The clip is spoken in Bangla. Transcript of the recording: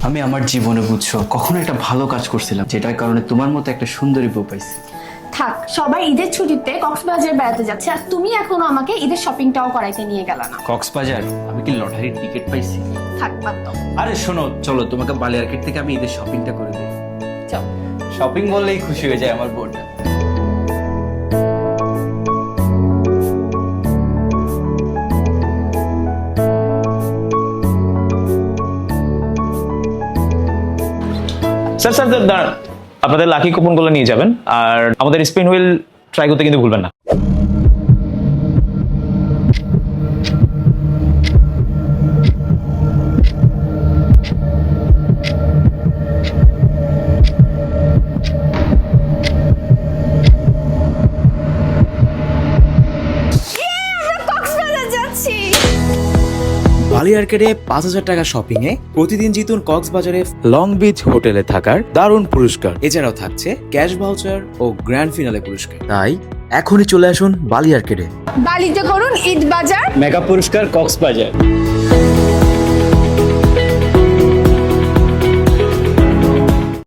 আমি আমার জীবনে বুঝছো কখনো একটা ভালো কাজ করছিলাম যেটার কারণে তোমার মতো একটা সুন্দরী বউ পাইছি। থাক, সবাই ঈদের ছুটিতে কক্সবাজার বেড়াতে যাচ্ছে আর তুমি এখনো আমাকে ঈদের শপিংটাও করাইতে নিয়ে গেল না। কক্সবাজার? আমি কি লটারির টিকিট পাইছি? থাক, বাদ দাও। আরে শোনো, চলো তোমাকে বালিয়ারকেট থেকে আমি ঈদের শপিংটা করে দিই। চল। শপিং বললেই খুশি হয়ে যায় আমার বোনটা। স্যার দাঁড়ান, আপনাদের লাকি কুপনগুলো নিয়ে যাবেন আর আমাদের স্পিন হুইল ট্রাই করতে কিন্তু ভুলবেন না। কক্সবাজার যাচ্ছি। বালিয়ারকেটে 5,000 টাকা শপিং এ প্রতিদিন জিতুন কক্সবাজারে লং বিচ হোটেলে থাকার দারুণ পুরস্কার। এছাড়াও থাকছে ক্যাশ ভাউচার ও গ্র্যান্ড ফিনালে পুরস্কার। তাই এখনই চলে আসুন বালিয়ারকেটে। বালিতে করুন ঈদ বাজার। মেগা পুরস্কার কক্সবাজার।